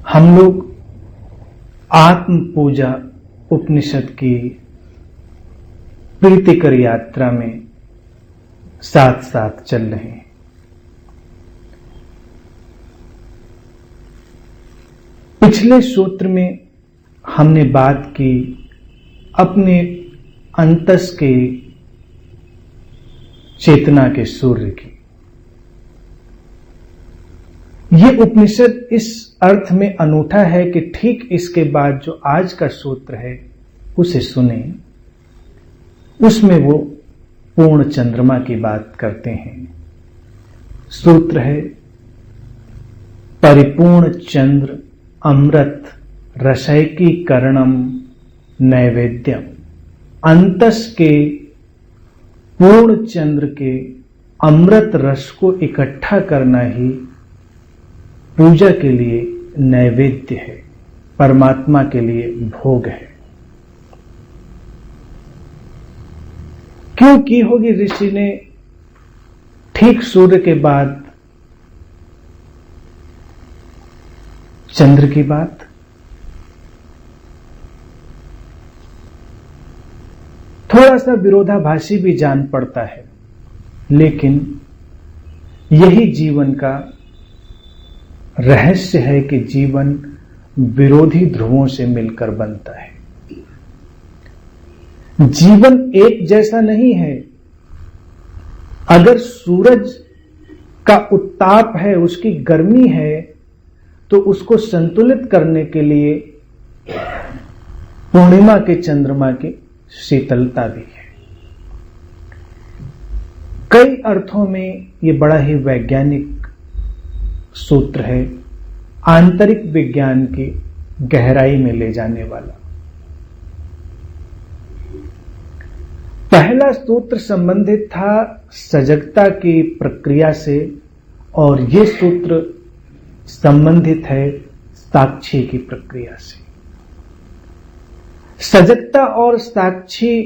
हम लोग आत्म पूजा उपनिषद की प्रीतिकर यात्रा में साथ साथ चल रहे हैं। पिछले सूत्र में हमने बात की अपने अंतस के चेतना के सूर्य की। यह उपनिषद इस अर्थ में अनूठा है कि ठीक इसके बाद जो आज का सूत्र है उसे सुने। उसमें वो पूर्ण चंद्रमा की बात करते हैं। सूत्र है, परिपूर्ण चंद्र अमृत रसैकीकरणम नैवेद्यम। अंतस के पूर्ण चंद्र के अमृत रस को इकट्ठा करना ही पूजा के लिए नैवेद्य है, परमात्मा के लिए भोग है। क्यों की होगी ऋषि ने ठीक सूर्य के बाद चंद्र की बात? थोड़ा सा विरोधाभासी भी जान पड़ता है, लेकिन यही जीवन का रहस्य है कि जीवन विरोधी ध्रुवों से मिलकर बनता है। जीवन एक जैसा नहीं है। अगर सूरज का उत्ताप है, उसकी गर्मी है, तो उसको संतुलित करने के लिए पूर्णिमा के चंद्रमा की शीतलता भी है। कई अर्थों में यह बड़ा ही वैज्ञानिक सूत्र है, आंतरिक विज्ञान की गहराई में ले जाने वाला। पहला सूत्र संबंधित था सजगता की प्रक्रिया से, और यह सूत्र संबंधित है साक्षी की प्रक्रिया से। सजगता और साक्षी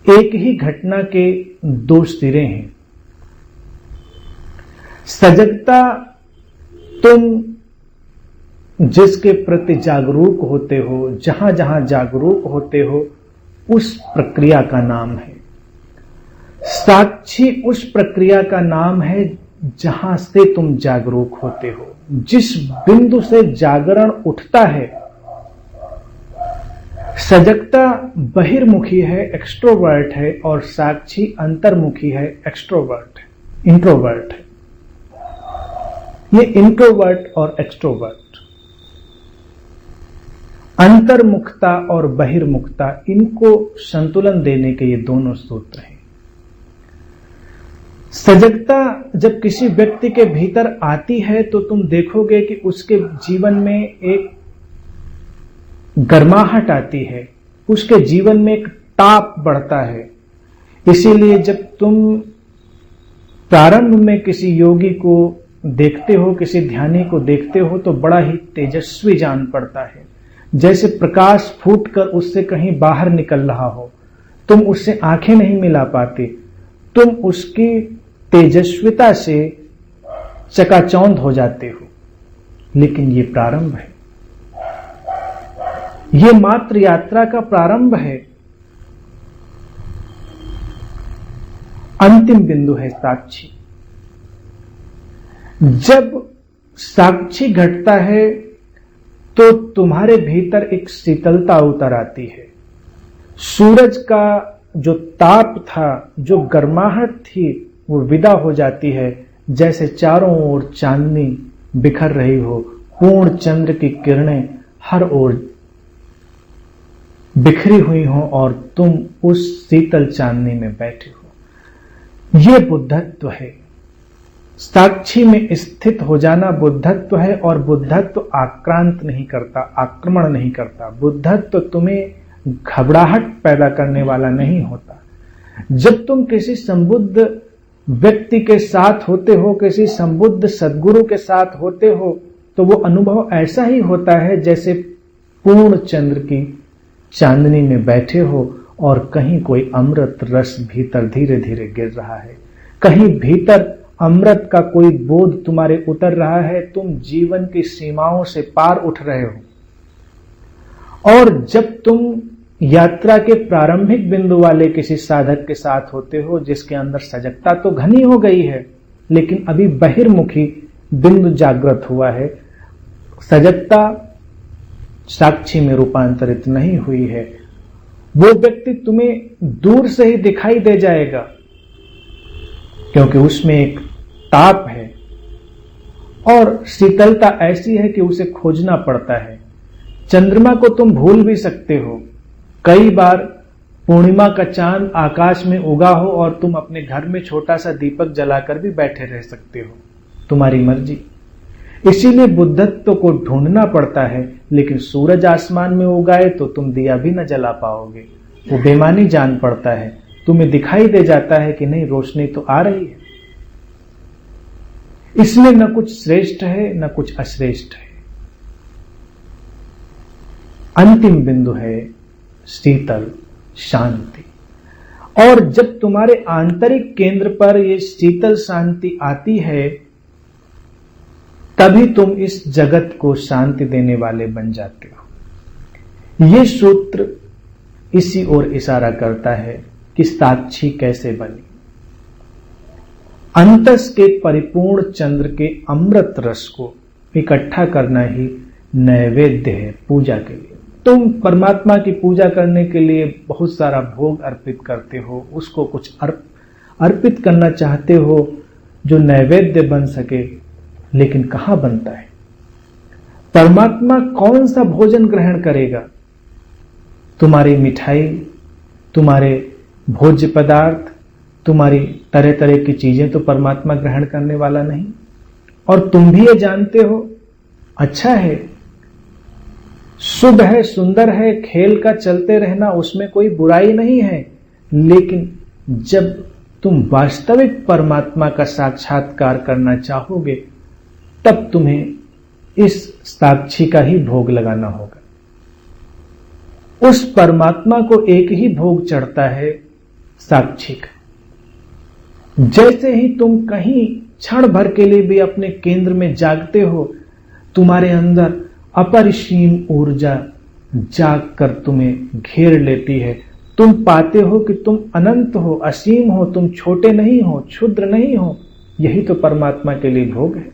एक ही घटना के दो सिरे हैं। सजगता तुम जिसके प्रति जागरूक होते हो, जहां जहां जागरूक होते हो, उस प्रक्रिया का नाम है। साक्षी उस प्रक्रिया का नाम है जहां से तुम जागरूक होते हो। जिस बिंदु से जागरण उठता है, सजगता बहिर्मुखी है, एक्सट्रोवर्ट है, और साक्षी अंतर्मुखी है, एक्सट्रोवर्ट है, इंट्रोवर्ट है। ये इंट्रोवर्ट और एक्सट्रोवर्ट, अंतर्मुखता और बहिर्मुखता, इनको संतुलन देने के ये दोनों सूत्र हैं। सजगता जब किसी व्यक्ति के भीतर आती है तो तुम देखोगे कि उसके जीवन में एक गर्माहट आती है, उसके जीवन में एक ताप बढ़ता है। इसीलिए जब तुम प्रारंभ में किसी योगी को देखते हो, किसी ध्यानी को देखते हो, तो बड़ा ही तेजस्वी जान पड़ता है, जैसे प्रकाश फूटकर उससे कहीं बाहर निकल रहा हो। तुम उससे आंखें नहीं मिला पाते, तुम उसकी तेजस्विता से चकाचौंध हो जाते हो। लेकिन ये प्रारंभ है, ये मात्र यात्रा का प्रारंभ है। अंतिम बिंदु है साक्षी। जब साक्षी घटता है तो तुम्हारे भीतर एक शीतलता उतर आती है। सूरज का जो ताप था, जो गर्माहट थी, वो विदा हो जाती है, जैसे चारों ओर चांदनी बिखर रही हो, पूर्ण चंद्र की किरणें हर ओर बिखरी हुई हो और तुम उस शीतल चांदनी में बैठे हो। यह बुद्धत्व है। साक्षी में स्थित हो जाना बुद्धत्व है, और बुद्धत्व आक्रांत नहीं करता, आक्रमण नहीं करता। बुद्धत्व तुम्हें घबराहट पैदा करने वाला नहीं होता। जब तुम किसी संबुद्ध व्यक्ति के साथ होते हो, किसी संबुद्ध सद्गुरु के साथ होते हो, तो वो अनुभव ऐसा ही होता है जैसे पूर्ण चंद्र की चांदनी में बैठे हो और कहीं कोई अमृत रस भीतर धीरे धीरे गिर रहा है, कहीं भीतर अमृत का कोई बोध तुम्हारे उतर रहा है, तुम जीवन की सीमाओं से पार उठ रहे हो। और जब तुम यात्रा के प्रारंभिक बिंदु वाले किसी साधक के साथ होते हो जिसके अंदर सजगता तो घनी हो गई है, लेकिन अभी बहिर्मुखी बिंदु जागृत हुआ है, सजगता साक्षी में रूपांतरित नहीं हुई है, वो व्यक्ति तुम्हें दूर से ही दिखाई दे जाएगा, क्योंकि उसमें एक ताप है और शीतलता ऐसी है कि उसे खोजना पड़ता है। चंद्रमा को तुम भूल भी सकते हो। कई बार पूर्णिमा का चांद आकाश में उगा हो और तुम अपने घर में छोटा सा दीपक जलाकर भी बैठे रह सकते हो, तुम्हारी मर्जी। इसीलिए बुद्धत्व को ढूंढना पड़ता है, लेकिन सूरज आसमान में उगाए तो तुम दिया भी न जला पाओगे, वो बेमानी जान पड़ता है। तुम्हें दिखाई दे जाता है कि नहीं, रोशनी तो आ रही है। इसमें न कुछ श्रेष्ठ है न कुछ अश्रेष्ठ है। अंतिम बिंदु है शीतल शांति। और जब तुम्हारे आंतरिक केंद्र पर यह शीतल शांति आती है, तभी तुम इस जगत को शांति देने वाले बन जाते हो। यह सूत्र इसी ओर इशारा करता है कि साक्षी कैसे बनी। अंतस के परिपूर्ण चंद्र के अमृत रस को इकट्ठा करना ही नैवेद्य है पूजा के लिए। तुम परमात्मा की पूजा करने के लिए बहुत सारा भोग अर्पित करते हो, उसको कुछ अर्पित करना चाहते हो जो नैवेद्य बन सके, लेकिन कहां बनता है? परमात्मा कौन सा भोजन ग्रहण करेगा? तुम्हारी मिठाई, तुम्हारे भोज्य पदार्थ, तुम्हारी तरह तरह की चीजें तो परमात्मा ग्रहण करने वाला नहीं। और तुम भी ये जानते हो, अच्छा है, शुभ है, सुंदर है, खेल का चलते रहना, उसमें कोई बुराई नहीं है। लेकिन जब तुम वास्तविक परमात्मा का साक्षात्कार करना चाहोगे, तब तुम्हें इस साक्षी का ही भोग लगाना होगा। उस परमात्मा को एक ही भोग चढ़ता है, साक्षी का। जैसे ही तुम कहीं क्षण भर के लिए भी अपने केंद्र में जागते हो, तुम्हारे अंदर अपरिसीम ऊर्जा जाग कर तुम्हें घेर लेती है। तुम पाते हो कि तुम अनंत हो, असीम हो, तुम छोटे नहीं हो, क्षुद्र नहीं हो। यही तो परमात्मा के लिए भोग है।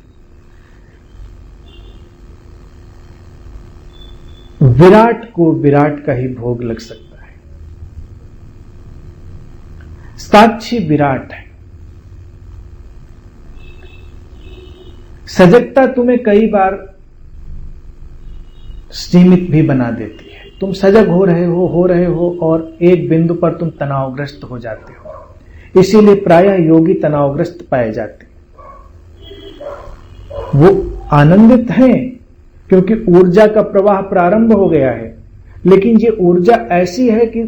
विराट को विराट का ही भोग लग सकता है। साक्षी विराट है। सजगता तुम्हें कई बार सीमित भी बना देती है। तुम सजग हो रहे हो और एक बिंदु पर तुम तनावग्रस्त हो जाते हो। इसीलिए प्रायः योगी तनावग्रस्त पाए जाते हैं। वो आनंदित हैं क्योंकि ऊर्जा का प्रवाह प्रारंभ हो गया है, लेकिन ये ऊर्जा ऐसी है कि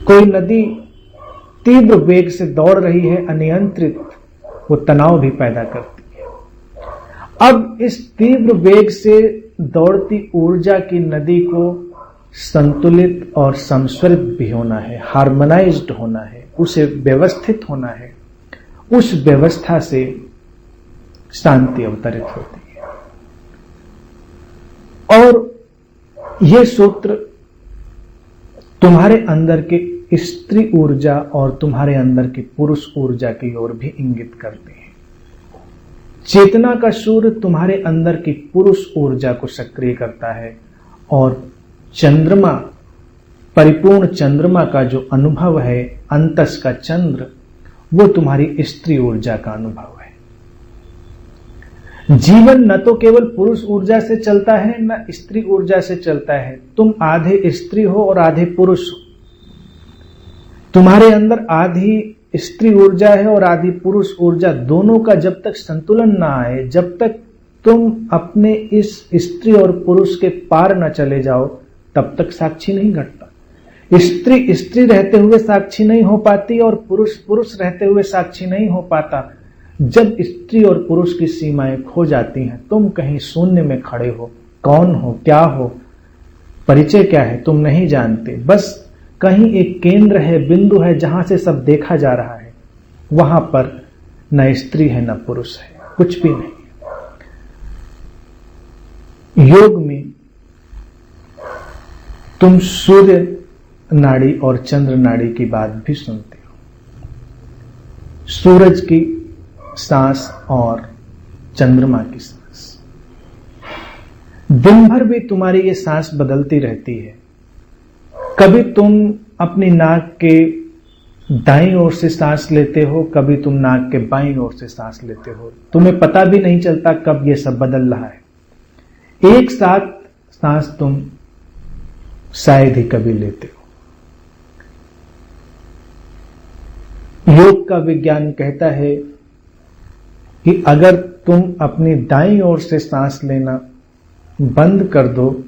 कोई नदी तीव्र वेग से दौड़ रही है, अनियंत्रित, वो तनाव भी पैदा करती है। अब इस तीव्र वेग से दौड़ती ऊर्जा की नदी को संतुलित और संस्वरित भी होना है, हार्मोनाइज्ड होना है, उसे व्यवस्थित होना है। उस व्यवस्था से शांति अवतरित होती है। और यह सूत्र तुम्हारे अंदर के स्त्री ऊर्जा और तुम्हारे अंदर की पुरुष ऊर्जा की ओर भी इंगित करते हैं। चेतना का सूर्य तुम्हारे अंदर की पुरुष ऊर्जा को सक्रिय करता है और चंद्रमा, परिपूर्ण चंद्रमा का जो अनुभव है, अंतस का चंद्र, वो तुम्हारी स्त्री ऊर्जा का अनुभव है। जीवन न तो केवल पुरुष ऊर्जा से चलता है, न स्त्री ऊर्जा से चलता है। तुम आधे स्त्री हो और आधे पुरुष हो। तुम्हारे अंदर आधी स्त्री ऊर्जा है और आधी पुरुष ऊर्जा। दोनों का जब तक संतुलन ना आए, जब तक तुम अपने इस स्त्री और पुरुष के पार न चले जाओ, तब तक साक्षी नहीं घटता। स्त्री स्त्री रहते हुए साक्षी नहीं हो पाती और पुरुष पुरुष रहते हुए साक्षी नहीं हो पाता। जब स्त्री और पुरुष की सीमाएं खो जाती हैं, तुम कहीं शून्य में खड़े हो। कौन हो, क्या हो, परिचय क्या है, तुम नहीं जानते। बस कहीं एक केंद्र है, बिंदु है, जहां से सब देखा जा रहा है। वहां पर न स्त्री है न पुरुष है, कुछ भी नहीं। योग में तुम सूर्य नाड़ी और चंद्र नाड़ी की बात भी सुनते हो। सूरज की सांस और चंद्रमा की सांस, दिन भर भी तुम्हारी ये सांस बदलती रहती है। कभी तुम अपनी नाक के दाईं ओर से सांस लेते हो, कभी तुम नाक के बाईं ओर से सांस लेते हो, तुम्हें पता भी नहीं चलता कब ये सब बदल रहा है। एक साथ सांस तुम शायद ही कभी लेते हो। योग का विज्ञान कहता है कि अगर तुम अपनी दाईं ओर से सांस लेना बंद कर दो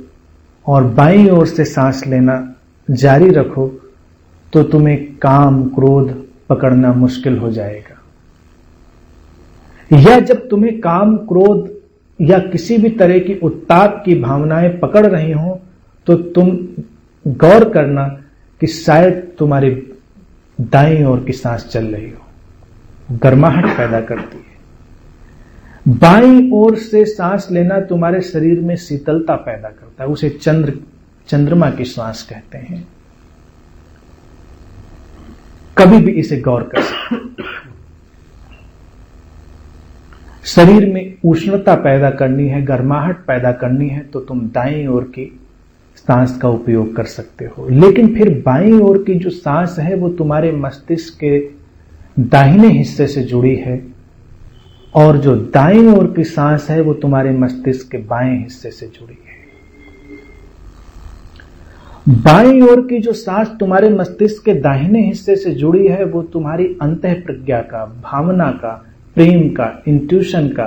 और बाईं ओर से सांस लेना जारी रखो तो तुम्हें काम क्रोध पकड़ना मुश्किल हो जाएगा। या जब तुम्हें काम क्रोध या किसी भी तरह की उत्ताप की भावनाएं पकड़ रही हो तो तुम गौर करना कि शायद तुम्हारी दाईं ओर की सांस चल रही हो, गर्माहट पैदा करती है। बाईं ओर से सांस लेना तुम्हारे शरीर में शीतलता पैदा करता है, उसे चंद्रमा की सांस कहते हैं। कभी भी इसे गौर कर सकते। शरीर में उष्णता पैदा करनी है, गर्माहट पैदा करनी है तो तुम दाईं ओर की सांस का उपयोग कर सकते हो। लेकिन फिर बाईं ओर की जो सांस है वो तुम्हारे मस्तिष्क के दाहिने हिस्से से जुड़ी है और जो दाईं ओर की सांस है वो तुम्हारे मस्तिष्क के बाएं हिस्से से जुड़ी है। बाईं ओर की जो सांस तुम्हारे मस्तिष्क के दाहिने हिस्से से जुड़ी है वो तुम्हारी अंतः प्रज्ञा का, भावना का, प्रेम का, इंट्यूशन का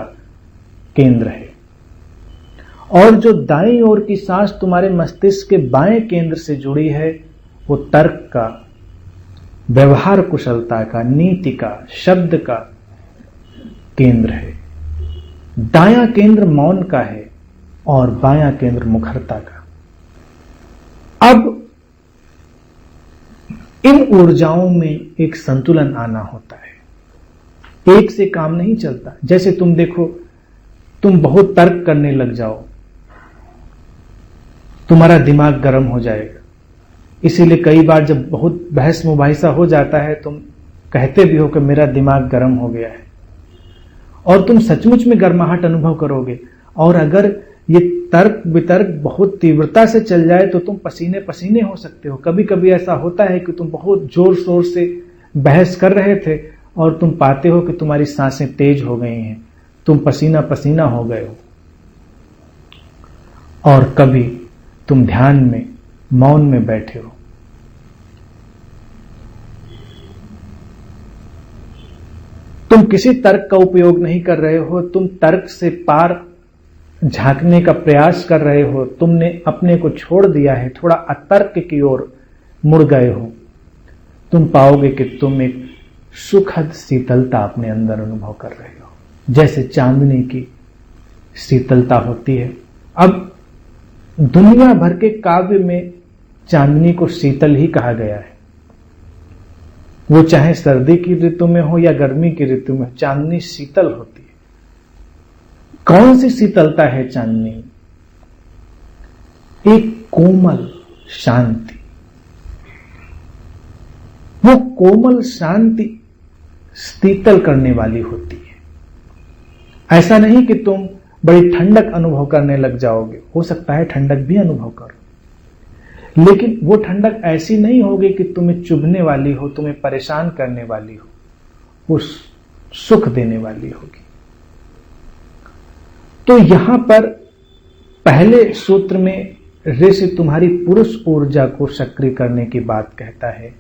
केंद्र है। और जो दाईं ओर की सांस तुम्हारे मस्तिष्क के बाएं केंद्र से जुड़ी है वो तर्क का, व्यवहार कुशलता का, नीति का, शब्द का केंद्र है। दायां केंद्र मौन का है और बायां केंद्र मुखरता का। अब इन ऊर्जाओं में एक संतुलन आना होता है, एक से काम नहीं चलता। जैसे तुम देखो, तुम बहुत तर्क करने लग जाओ, तुम्हारा दिमाग गर्म हो जाएगा। इसीलिए कई बार जब बहुत बहस मुबाहिसा हो जाता है तुम कहते भी हो कि मेरा दिमाग गर्म हो गया है, और तुम सचमुच में गर्माहट अनुभव करोगे। और अगर ये तर्क वितर्क बहुत तीव्रता से चल जाए तो तुम पसीने पसीने हो सकते हो। कभी कभी ऐसा होता है कि तुम बहुत जोर शोर से बहस कर रहे थे और तुम पाते हो कि तुम्हारी सांसें तेज हो गई हैं, तुम पसीना पसीना हो गए हो। और कभी तुम ध्यान में मौन में बैठे हो, तुम किसी तर्क का उपयोग नहीं कर रहे हो, तुम तर्क से पार झांकने का प्रयास कर रहे हो, तुमने अपने को छोड़ दिया है, थोड़ा अतर्क की ओर मुड़ गए हो, तुम पाओगे कि तुम एक सुखद शीतलता अपने अंदर अनुभव कर रहे हो, जैसे चांदनी की शीतलता होती है। अब दुनिया भर के काव्य में चांदनी को शीतल ही कहा गया है। वो चाहे सर्दी की ऋतु में हो या गर्मी की ऋतु में, चांदनी शीतल होती है। कौन सी शीतलता है चांदनी? एक कोमल शांति। वो कोमल शांति शीतल करने वाली होती है। ऐसा नहीं कि तुम बड़ी ठंडक अनुभव करने लग जाओगे, हो सकता है ठंडक भी अनुभव करो, लेकिन वो ठंडक ऐसी नहीं होगी कि तुम्हें चुभने वाली हो, तुम्हें परेशान करने वाली हो, वो सुख देने वाली होगी। तो यहां पर पहले सूत्र में ऋषि तुम्हारी पुरुष ऊर्जा को सक्रिय करने की बात कहता है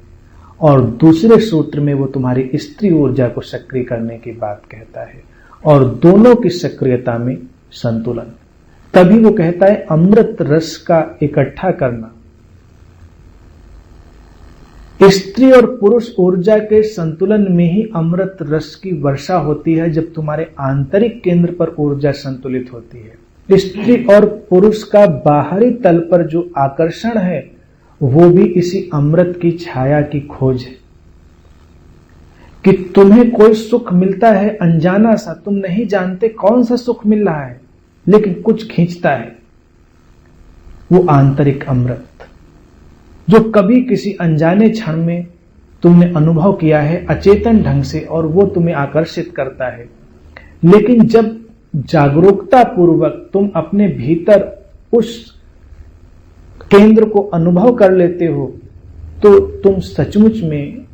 और दूसरे सूत्र में वो तुम्हारी स्त्री ऊर्जा को सक्रिय करने की बात कहता है, और दोनों की सक्रियता में संतुलन। तभी वो कहता है अमृत रस का इकट्ठा करना। स्त्री और पुरुष ऊर्जा के संतुलन में ही अमृत रस की वर्षा होती है, जब तुम्हारे आंतरिक केंद्र पर ऊर्जा संतुलित होती है। स्त्री और पुरुष का बाहरी तल पर जो आकर्षण है वो भी इसी अमृत की छाया की खोज है। कि तुम्हें कोई सुख मिलता है अनजाना सा, तुम नहीं जानते कौन सा सुख मिल रहा है, लेकिन कुछ खींचता है, वो आंतरिक अमृत जो कभी किसी अनजाने क्षण में तुमने अनुभव किया है अचेतन ढंग से, और वो तुम्हें आकर्षित करता है। लेकिन जब जागरूकता पूर्वक तुम अपने भीतर उस केंद्र को अनुभव कर लेते हो, तो तुम सचमुच में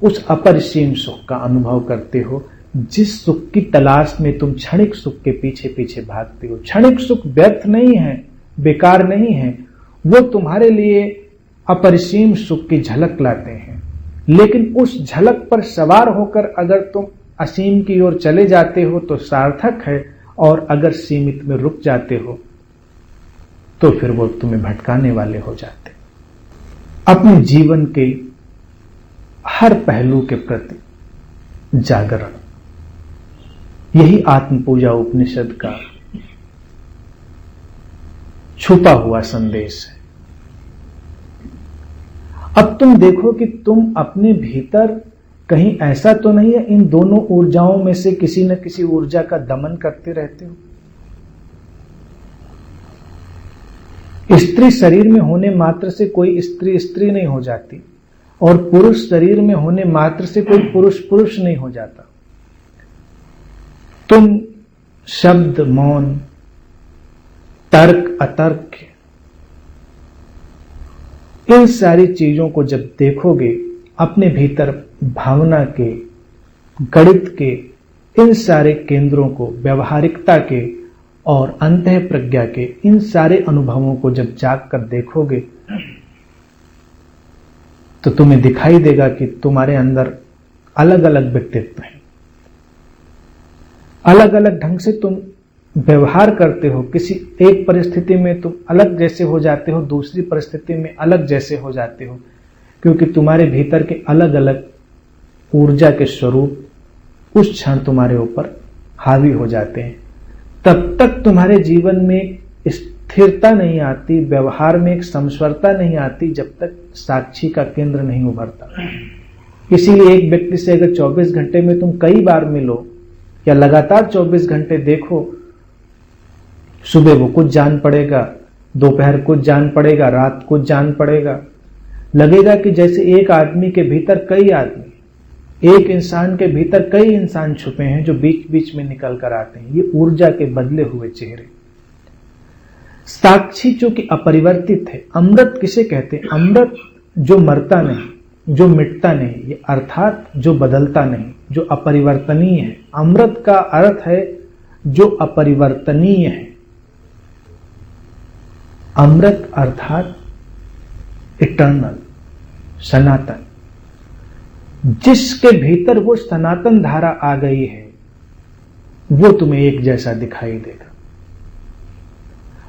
उस अपरिसीम सुख का अनुभव करते हो, जिस सुख की तलाश में तुम क्षणिक सुख के पीछे पीछे भागते हो। क्षणिक सुख व्यर्थ नहीं है, बेकार नहीं है, वो तुम्हारे लिए अपरिसीम सुख की झलक लाते हैं। लेकिन उस झलक पर सवार होकर अगर तुम असीम की ओर चले जाते हो तो सार्थक है, और अगर सीमित में रुक जाते हो तो फिर वो तुम्हें भटकाने वाले हो जाते। अपने जीवन के हर पहलू के प्रति जागरण, यही आत्म पूजा उपनिषद का छुपा हुआ संदेश है। अब तुम देखो कि तुम अपने भीतर कहीं ऐसा तो नहीं है इन दोनों ऊर्जाओं में से किसी न किसी ऊर्जा का दमन करते रहते हो। स्त्री शरीर में होने मात्र से कोई स्त्री स्त्री नहीं हो जाती, और पुरुष शरीर में होने मात्र से कोई पुरुष पुरुष नहीं हो जाता। तुम शब्द, मौन, तर्क, अतर्क, इन सारी चीजों को जब देखोगे, अपने भीतर भावना के, गणित के इन सारे केंद्रों को, व्यवहारिकता के और अंतः प्रज्ञा के इन सारे अनुभवों को जब जाग कर देखोगे, तो तुम्हें दिखाई देगा कि तुम्हारे अंदर अलग अलग व्यक्तित्व हैं, अलग अलग ढंग से तुम व्यवहार करते हो। किसी एक परिस्थिति में तुम अलग जैसे हो जाते हो, दूसरी परिस्थिति में अलग जैसे हो जाते हो, क्योंकि तुम्हारे भीतर के अलग अलग ऊर्जा के स्वरूप उस क्षण तुम्हारे ऊपर हावी हो जाते हैं। तब तक तुम्हारे जीवन में स्थिरता नहीं आती, व्यवहार में एक समस्वरता नहीं आती, जब तक साक्षी का केंद्र नहीं उभरता। इसीलिए एक व्यक्ति से अगर 24 घंटे में तुम कई बार मिलो या लगातार 24 घंटे देखो, सुबह वो कुछ जान पड़ेगा, दोपहर कुछ जान पड़ेगा, रात कुछ जान पड़ेगा। लगेगा कि जैसे एक आदमी के भीतर कई आदमी, एक इंसान के भीतर कई इंसान छुपे हैं जो बीच बीच में निकल कर आते हैं। ये ऊर्जा के बदले हुए चेहरे। साक्षी जो कि अपरिवर्तित है। अमृत किसे कहते हैं? अमृत जो मरता नहीं, जो मिटता नहीं, ये अर्थात जो बदलता नहीं, जो अपरिवर्तनीय है। अमृत का अर्थ है जो अपरिवर्तनीय है। अमृत अर्थात इटर्नल, सनातन। जिसके भीतर वो सनातन धारा आ गई है, वो तुम्हें एक जैसा दिखाई देगा।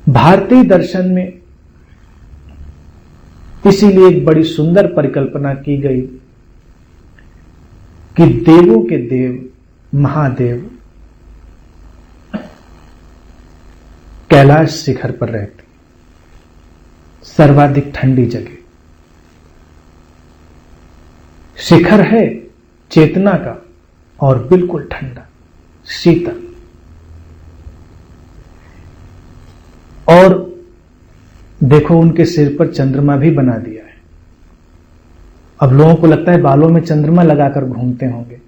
भारतीय दर्शन में इसीलिए एक बड़ी सुंदर परिकल्पना की गई कि देवों के देव महादेव कैलाश शिखर पर रहते, सर्वाधिक ठंडी जगह। शिखर है चेतना का और बिल्कुल ठंडा, शीतल। और देखो उनके सिर पर चंद्रमा भी बना दिया है। अब लोगों को लगता है बालों में चंद्रमा लगाकर घूमते होंगे।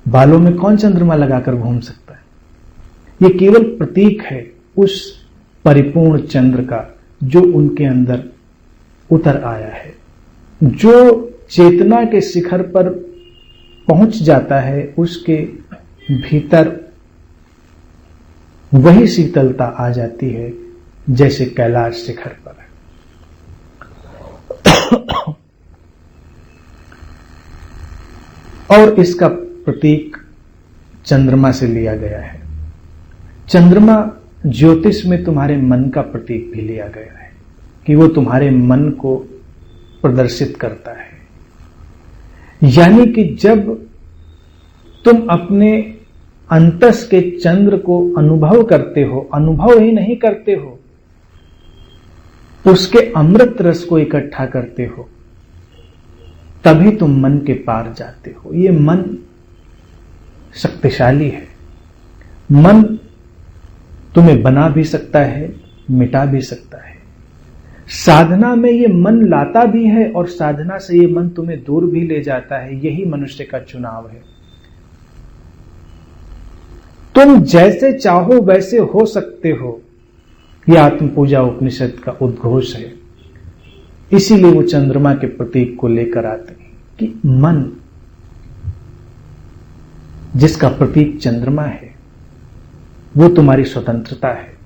बालों में कौन चंद्रमा लगाकर घूम सकता है? ये केवल प्रतीक है उस परिपूर्ण चंद्र का जो उनके अंदर उतर आया है। जो चेतना के शिखर पर पहुंच जाता है, उसके भीतर वही शीतलता आ जाती है जैसे कैलाश शिखर पर है। और इसका प्रतीक चंद्रमा से लिया गया है। चंद्रमा ज्योतिष में तुम्हारे मन का प्रतीक भी लिया गया है कि वो तुम्हारे मन को प्रदर्शित करता है। यानी कि जब तुम अपने अंतस के चंद्र को अनुभव करते हो, अनुभव ही नहीं करते हो, उसके अमृत रस को इकट्ठा करते हो, तभी तुम मन के पार जाते हो। ये मन शक्तिशाली है। मन तुम्हें बना भी सकता है, मिटा भी सकता है। साधना में ये मन लाता भी है और साधना से ये मन तुम्हें दूर भी ले जाता है। यही मनुष्य का चुनाव है। तुम जैसे चाहो वैसे हो सकते हो, यह आत्म पूजा उपनिषद का उद्घोष है। इसीलिए वो चंद्रमा के प्रतीक को लेकर आते हैं कि मन, जिसका प्रतीक चंद्रमा है, वो तुम्हारी स्वतंत्रता है।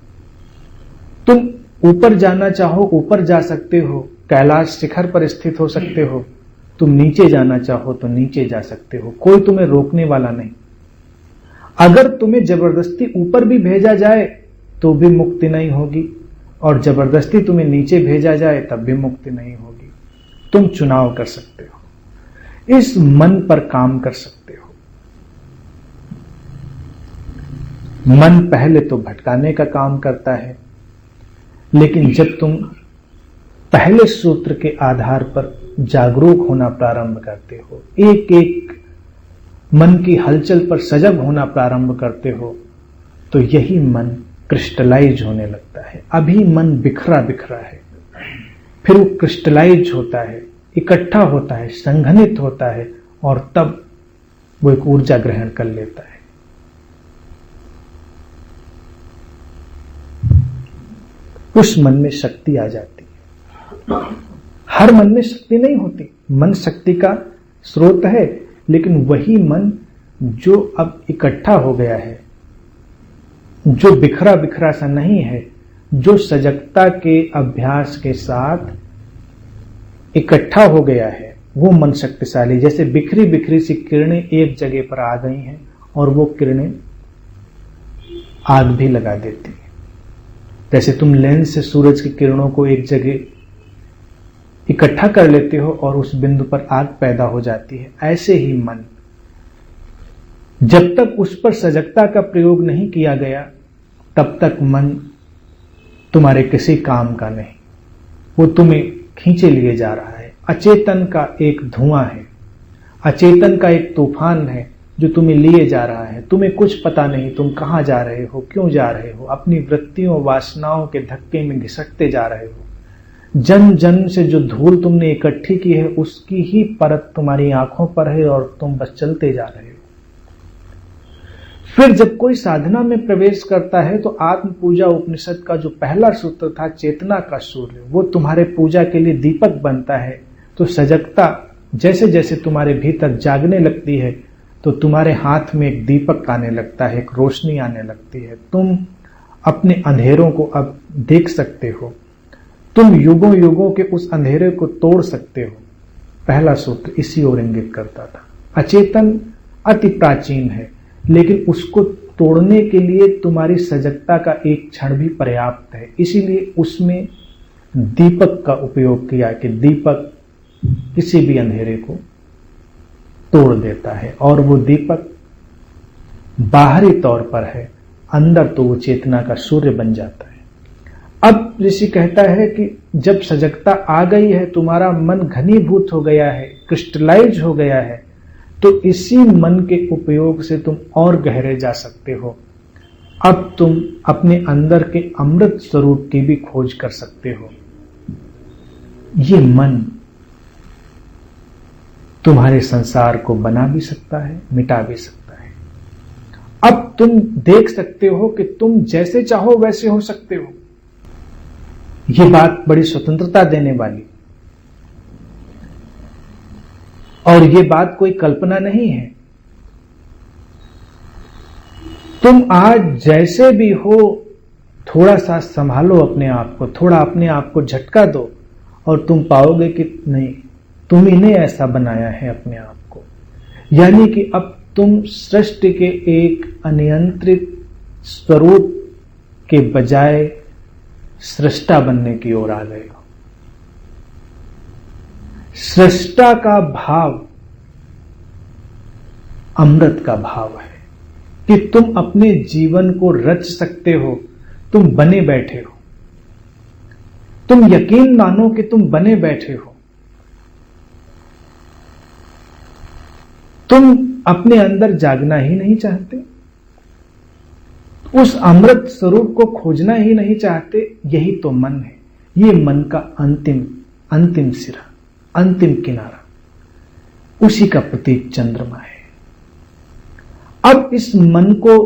तुम ऊपर जाना चाहो ऊपर जा सकते हो, कैलाश शिखर पर स्थित हो सकते हो। तुम नीचे जाना चाहो तो नीचे जा सकते हो, कोई तुम्हें रोकने वाला नहीं। अगर तुम्हें जबरदस्ती ऊपर भी भेजा जाए तो भी मुक्ति नहीं होगी, और जबरदस्ती तुम्हें नीचे भेजा जाए तब भी मुक्ति नहीं होगी। तुम चुनाव कर सकते हो, इस मन पर काम कर सकते हो। मन पहले तो भटकाने का काम करता है, लेकिन जब तुम पहले सूत्र के आधार पर जागरूक होना प्रारंभ करते हो, एक एक मन की हलचल पर सजग होना प्रारंभ करते हो, तो यही मन क्रिस्टलाइज होने लगता है। अभी मन बिखरा बिखरा है, फिर वो क्रिस्टलाइज होता है, इकट्ठा होता है, संघनित होता है, और तब वो एक ऊर्जा ग्रहण कर लेता है। उस मन में शक्ति आ जाती है। हर मन में शक्ति नहीं होती। मन शक्ति का स्रोत है, लेकिन वही मन जो अब इकट्ठा हो गया है, जो बिखरा बिखरा सा नहीं है, जो सजगता के अभ्यास के साथ इकट्ठा हो गया है, वो मन शक्तिशाली। जैसे बिखरी बिखरी सी किरणें एक जगह पर आ गई हैं और वो किरणें आग भी लगा देती हैं। जैसे तुम लेंस से सूरज की किरणों को एक जगह इकट्ठा कर लेते हो और उस बिंदु पर आग पैदा हो जाती है, ऐसे ही मन, जब तक उस पर सजगता का प्रयोग नहीं किया गया तब तक मन तुम्हारे किसी काम का नहीं। वो तुम्हें खींचे लिए जा रहा है। अचेतन का एक धुआं है, अचेतन का एक तूफान है जो तुम्हें लिए जा रहा है। तुम्हें कुछ पता नहीं तुम कहां जा रहे हो, क्यों जा रहे हो। अपनी वृत्तियों वासनाओं के धक्के में घिसटते जा रहे हो। जन जन से जो धूल तुमने इकट्ठी की है उसकी ही परत तुम्हारी आंखों पर है और तुम बस चलते जा रहे हो। फिर जब कोई साधना में प्रवेश करता है तो आत्म पूजा उपनिषद का जो पहला सूत्र था, चेतना का सूर्य, वो तुम्हारे पूजा के लिए दीपक बनता है। तो सजगता जैसे जैसे तुम्हारे भीतर जागने लगती है तो तुम्हारे हाथ में एक दीपक आने लगता है, एक रोशनी आने लगती है। तुम अपने अंधेरों को अब देख सकते हो। तुम युगों युगों के उस अंधेरे को तोड़ सकते हो। पहला सूत्र इसी ओर इंगित करता था। अचेतन अति प्राचीन है, लेकिन उसको तोड़ने के लिए तुम्हारी सजगता का एक क्षण भी पर्याप्त है। इसीलिए उसमें दीपक का उपयोग किया कि दीपक किसी भी अंधेरे को तोड़ देता है, और वो दीपक बाहरी तौर पर है, अंदर तो वो चेतना का सूर्य बन जाता है। अब ऋषि कहता है कि जब सजगता आ गई है, तुम्हारा मन घनीभूत हो गया है, क्रिस्टलाइज हो गया है, तो इसी मन के उपयोग से तुम और गहरे जा सकते हो। अब तुम अपने अंदर के अमृत स्वरूप की भी खोज कर सकते हो। ये मन तुम्हारे संसार को बना भी सकता है, मिटा भी सकता है। अब तुम देख सकते हो कि तुम जैसे चाहो वैसे हो सकते हो। यह बात बड़ी स्वतंत्रता देने वाली, और यह बात कोई कल्पना नहीं है। तुम आज जैसे भी हो, थोड़ा सा संभालो अपने आप को, थोड़ा अपने आप को झटका दो, और तुम पाओगे कि नहीं, तुम्ही ने ऐसा बनाया है अपने आप को। यानी कि अब तुम सृष्टि के एक अनियंत्रित स्वरूप के बजाय सृष्टा बनने की ओर आ गए हो। सृष्टा का भाव अमृत का भाव है कि तुम अपने जीवन को रच सकते हो। तुम बने बैठे हो, तुम यकीन मानो कि तुम बने बैठे हो। तुम अपने अंदर जागना ही नहीं चाहते, उस अमृत स्वरूप को खोजना ही नहीं चाहते। यही तो मन है, ये मन का अंतिम सिरा, अंतिम किनारा, उसी का प्रतीक चंद्रमा है। अब इस मन को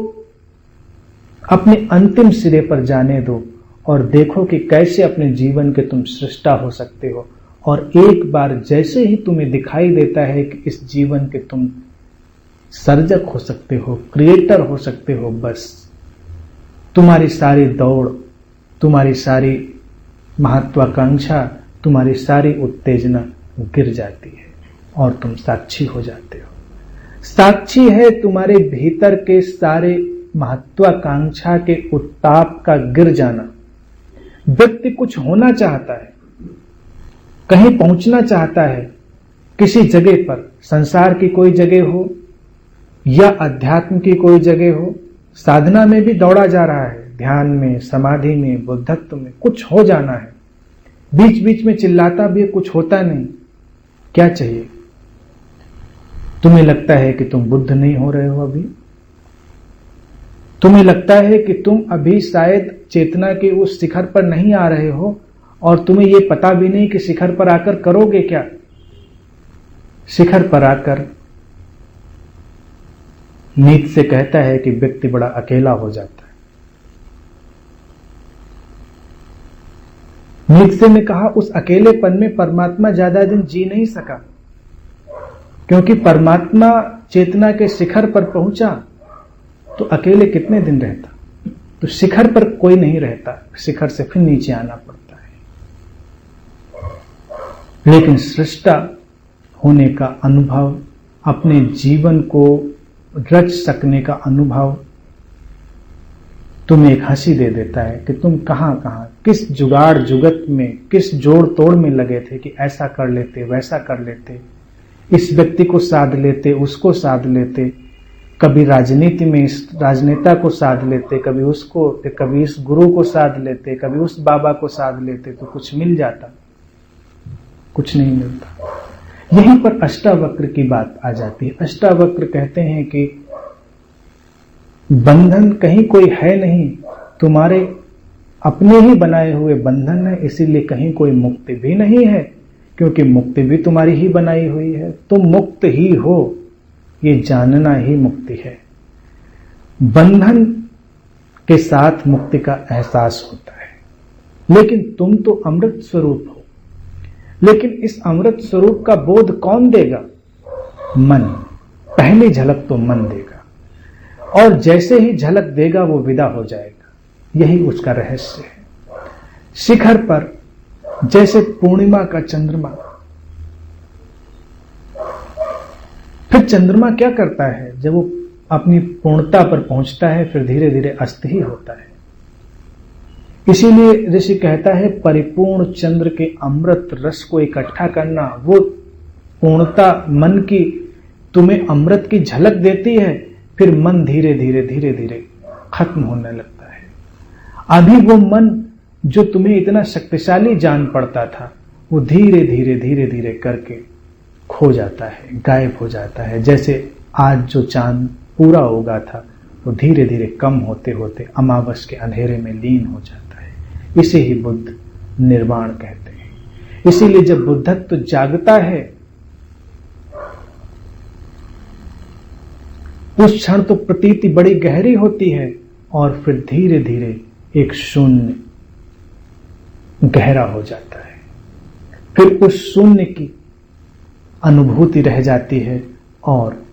अपने अंतिम सिरे पर जाने दो और देखो कि कैसे अपने जीवन के तुम सृष्टा हो सकते हो। और एक बार जैसे ही तुम्हें दिखाई देता है कि इस जीवन के तुम सर्जक हो सकते हो, क्रिएटर हो सकते हो, बस तुम्हारी सारी दौड़, तुम्हारी सारी महत्वाकांक्षा, तुम्हारी सारी उत्तेजना गिर जाती है और तुम साक्षी हो जाते हो। साक्षी है तुम्हारे भीतर के सारे महत्वाकांक्षा के उत्ताप का गिर जाना। व्यक्ति कुछ होना चाहता है, कहीं पहुंचना चाहता है, किसी जगह पर, संसार की कोई जगह हो या अध्यात्म की कोई जगह हो, साधना में भी दौड़ा जा रहा है, ध्यान में, समाधि में, बुद्धत्व में कुछ हो जाना है, बीच बीच में चिल्लाता भी कुछ होता नहीं। क्या चाहिए? तुम्हें लगता है कि तुम बुद्ध नहीं हो रहे हो अभी, तुम्हें लगता है कि तुम अभी शायद चेतना के उस शिखर पर नहीं आ रहे हो और तुम्हें यह पता भी नहीं कि शिखर पर आकर करोगे क्या। शिखर पर आकर नीत्शे कहता है कि व्यक्ति बड़ा अकेला हो जाता है। नीत्शे ने कहा उस अकेलेपन में परमात्मा ज्यादा दिन जी नहीं सका, क्योंकि परमात्मा चेतना के शिखर पर पहुंचा तो अकेले कितने दिन रहता। तो शिखर पर कोई नहीं रहता, शिखर से फिर नीचे आना पड़ता है। लेकिन सृष्टा होने का अनुभव, अपने जीवन को रच सकने का अनुभव तुम्हें एक हंसी दे देता है कि तुम कहां किस जुगाड़ जुगत में, किस जोड़ तोड़ में लगे थे कि ऐसा कर लेते, वैसा कर लेते, इस व्यक्ति को साध लेते, उसको साध लेते, कभी राजनीति में इस राजनेता को साध लेते, कभी उसको, कभी इस गुरु को साध लेते, कभी उस बाबा को साध लेते तो कुछ मिल जाता। कुछ नहीं मिलता। यहीं पर अष्टावक्र की बात आ जाती है। अष्टावक्र कहते हैं कि बंधन कहीं कोई है नहीं, तुम्हारे अपने ही बनाए हुए बंधन है, इसीलिए कहीं कोई मुक्ति भी नहीं है, क्योंकि मुक्ति भी तुम्हारी ही बनाई हुई है। तुम मुक्त ही हो, ये जानना ही मुक्ति है। बंधन के साथ मुक्ति का एहसास होता है, लेकिन तुम तो अमृत स्वरूप हो। लेकिन इस अमृत स्वरूप का बोध कौन देगा? मन। पहली झलक तो मन देगा, और जैसे ही झलक देगा वो विदा हो जाएगा। यही उसका रहस्य है। शिखर पर जैसे पूर्णिमा का चंद्रमा, फिर चंद्रमा क्या करता है? जब वो अपनी पूर्णता पर पहुंचता है फिर धीरे धीरे अस्त ही होता है। इसीलिए ऋषि कहता है परिपूर्ण चंद्र के अमृत रस को इकट्ठा करना। वो पूर्णता मन की तुम्हें अमृत की झलक देती है, फिर मन धीरे धीरे धीरे धीरे खत्म होने लगता है। अभी वो मन जो तुम्हें इतना शक्तिशाली जान पड़ता था, वो धीरे धीरे धीरे धीरे करके खो जाता है, गायब हो जाता है। जैसे आज जो चांद पूरा उगा था वो धीरे धीरे कम होते होते अमावस के अंधेरे में लीन हो जाता है। इसे ही बुद्ध निर्वाण कहते हैं। इसीलिए जब बुद्धत्व जागता है उस क्षण तो प्रतीति बड़ी गहरी होती है, और फिर धीरे धीरे एक शून्य गहरा हो जाता है। फिर उस शून्य की अनुभूति रह जाती है और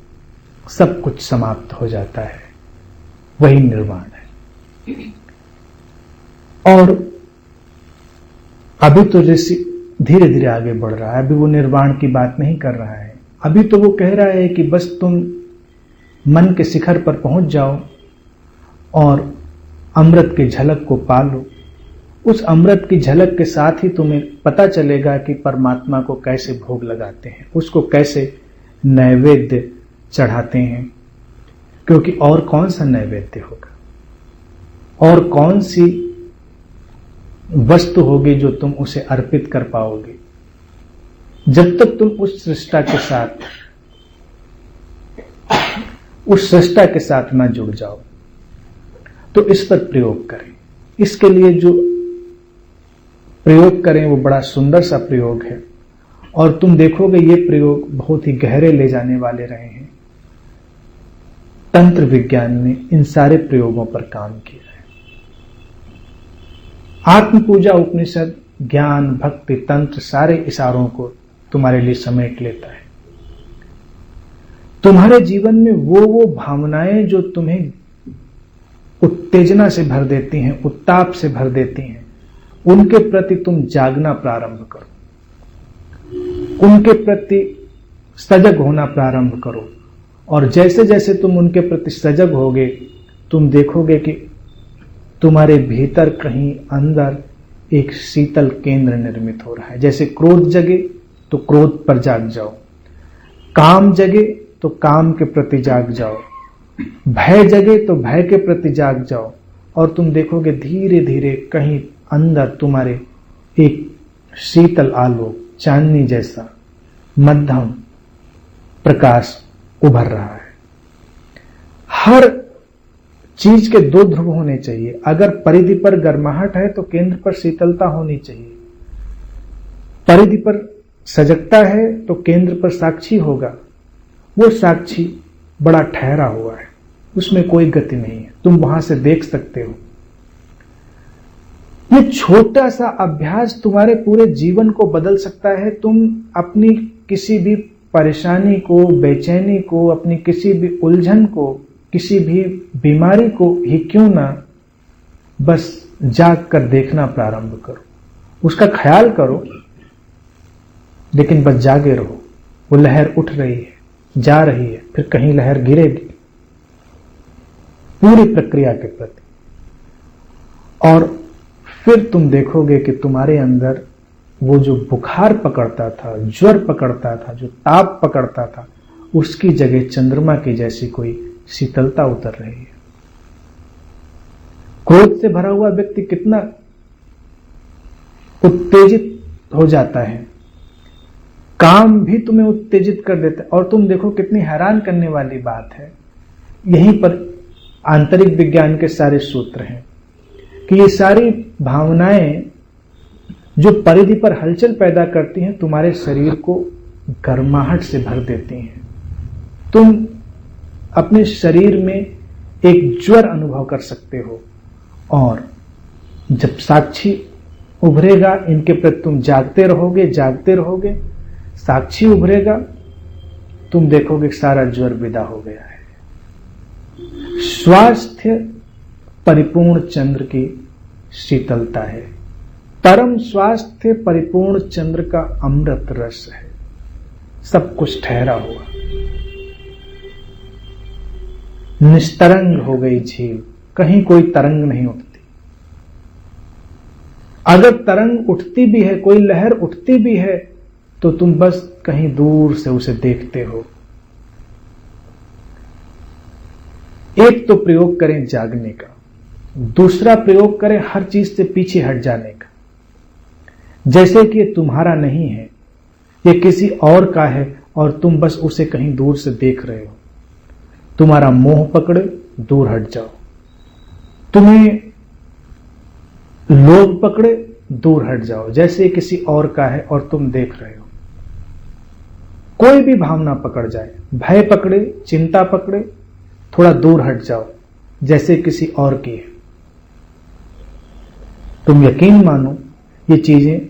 सब कुछ समाप्त हो जाता है। वही निर्वाण है। और अभी तो ऋषि धीरे धीरे आगे बढ़ रहा है, अभी वो निर्वाण की बात नहीं कर रहा है। अभी तो वो कह रहा है कि बस तुम मन के शिखर पर पहुंच जाओ और अमृत की झलक को पालो। उस अमृत की झलक के साथ ही तुम्हें पता चलेगा कि परमात्मा को कैसे भोग लगाते हैं, उसको कैसे नैवेद्य चढ़ाते हैं। क्योंकि और कौन सा नैवेद्य होगा, और कौन सी वस्तु होगी जो तुम उसे अर्पित कर पाओगे। जब तक तुम उस सृष्टा के साथ उस सृष्टा के साथ ना जुड़ जाओ, तो इस पर प्रयोग करें। इसके लिए जो प्रयोग करें वो बड़ा सुंदर सा प्रयोग है, और तुम देखोगे ये प्रयोग बहुत ही गहरे ले जाने वाले रहे हैं। तंत्र विज्ञान ने इन सारे प्रयोगों पर काम किया है। आत्म पूजा उपनिषद ज्ञान, भक्ति, तंत्र सारे इशारों को तुम्हारे लिए समेट लेता है। तुम्हारे जीवन में वो भावनाएं जो तुम्हें उत्तेजना से भर देती हैं, उत्ताप से भर देती हैं, उनके प्रति तुम जागना प्रारंभ करो, उनके प्रति सजग होना प्रारंभ करो। और जैसे जैसे तुम उनके प्रति सजग होगे, तुम देखोगे कि तुम्हारे भीतर कहीं अंदर एक शीतल केंद्र निर्मित हो रहा है। जैसे क्रोध जगे तो क्रोध पर जाग जाओ, काम जगे तो काम के प्रति जाग जाओ, भय जगे तो भय के प्रति जाग जाओ, और तुम देखोगे धीरे धीरे कहीं अंदर तुम्हारे एक शीतल आलोक, चांदनी जैसा मध्यम प्रकाश उभर रहा है। हर चीज के दो ध्रुव होने चाहिए। अगर परिधि पर गर्माहट है तो केंद्र पर शीतलता होनी चाहिए। परिधि पर सजगता है तो केंद्र पर साक्षी होगा। वो साक्षी बड़ा ठहरा हुआ है, उसमें कोई गति नहीं है, तुम वहां से देख सकते हो। ये छोटा सा अभ्यास तुम्हारे पूरे जीवन को बदल सकता है। तुम अपनी किसी भी परेशानी को, बेचैनी को, अपनी किसी भी उलझन को, किसी भी बीमारी को ही क्यों ना बस जाग कर देखना प्रारंभ करो, उसका ख्याल करो, लेकिन बस जागे रहो। वो लहर उठ रही है, जा रही है, फिर कहीं लहर गिरेगी, पूरी प्रक्रिया के प्रति। और फिर तुम देखोगे कि तुम्हारे अंदर वो जो बुखार पकड़ता था, ज्वर पकड़ता था, जो ताप पकड़ता था, उसकी जगह चंद्रमा की जैसी कोई शीतलता उतर रही है। क्रोध से भरा हुआ व्यक्ति कितना उत्तेजित हो जाता है, काम भी तुम्हें उत्तेजित कर देता है। और तुम देखो कितनी हैरान करने वाली बात है, यहीं पर आंतरिक विज्ञान के सारे सूत्र हैं कि ये सारी भावनाएं जो परिधि पर हलचल पैदा करती हैं, तुम्हारे शरीर को गर्माहट से भर देती हैं। तुम अपने शरीर में एक ज्वर अनुभव कर सकते हो, और जब साक्षी उभरेगा, इनके प्रति तुम जागते रहोगे, जागते रहोगे, साक्षी उभरेगा, तुम देखोगे सारा ज्वर विदा हो गया है। स्वास्थ्य परिपूर्ण चंद्र की शीतलता है, परम स्वास्थ्य परिपूर्ण चंद्र का अमृत रस है। सब कुछ ठहरा हुआ, निस्तरंग हो गई झील, कहीं कोई तरंग नहीं उठती। अगर तरंग उठती भी है, कोई लहर उठती भी है, तो तुम बस कहीं दूर से उसे देखते हो। एक तो प्रयोग करें जागने का, दूसरा प्रयोग करें हर चीज से पीछे हट जाने का। जैसे कि ये तुम्हारा नहीं है, ये किसी और का है, और तुम बस उसे कहीं दूर से देख रहे हो। तुम्हारा मोह पकड़े, दूर हट जाओ। तुम्हें लोभ पकड़े, दूर हट जाओ। जैसे किसी और का है और तुम देख रहे हो। कोई भी भावना पकड़ जाए, भय पकड़े, चिंता पकड़े, थोड़ा दूर हट जाओ, जैसे किसी और की है। तुम यकीन मानो, ये चीजें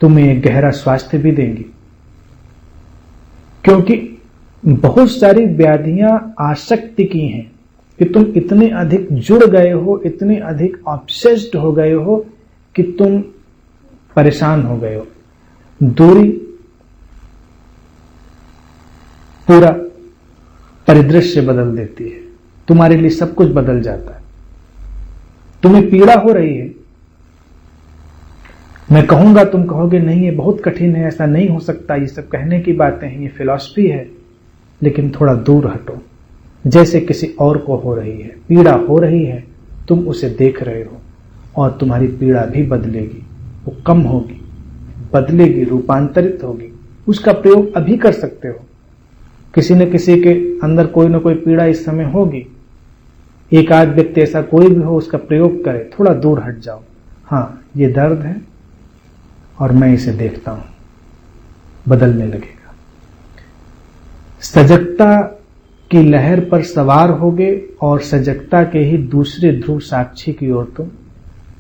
तुम्हें एक गहरा स्वास्थ्य भी देंगी, क्योंकि बहुत सारी व्याधियां आसक्ति की हैं कि तुम इतने अधिक जुड़ गए हो, इतने अधिक ऑब्सेस्ड हो गए हो कि तुम परेशान हो गए हो। दूरी पूरा परिदृश्य बदल देती है, तुम्हारे लिए सब कुछ बदल जाता है। तुम्हें पीड़ा हो रही है, मैं कहूंगा, तुम कहोगे नहीं ये बहुत कठिन है, ऐसा नहीं हो सकता, ये सब कहने की बातें हैं, ये फिलॉसफी है। लेकिन थोड़ा दूर हटो, जैसे किसी और को हो रही है, पीड़ा हो रही है, तुम उसे देख रहे हो, और तुम्हारी पीड़ा भी बदलेगी, वो कम होगी, बदलेगी, रूपांतरित होगी। उसका प्रयोग अभी कर सकते हो। किसी न किसी के अंदर कोई ना कोई पीड़ा इस समय होगी। एक आध व्यक्ति ऐसा कोई भी हो, उसका प्रयोग करे, थोड़ा दूर हट जाओ। हाँ, ये दर्द है और मैं इसे देखता हूं, बदलने लगेगा। सजगता की लहर पर सवार होगे और सजगता के ही दूसरे ध्रुव साक्षी की ओर तुम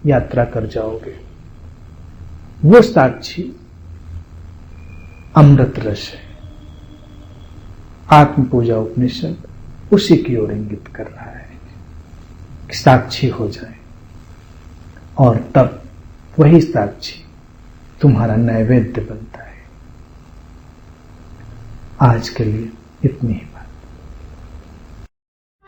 यात्रा कर जाओगे। वो साक्षी अमृत रस है। आत्म पूजा उपनिषद उसी की ओर इंगित कर रहा है कि साक्षी हो जाए, और तब वही साक्षी तुम्हारा नैवेद्य बनता है। आज के लिए इतनी ही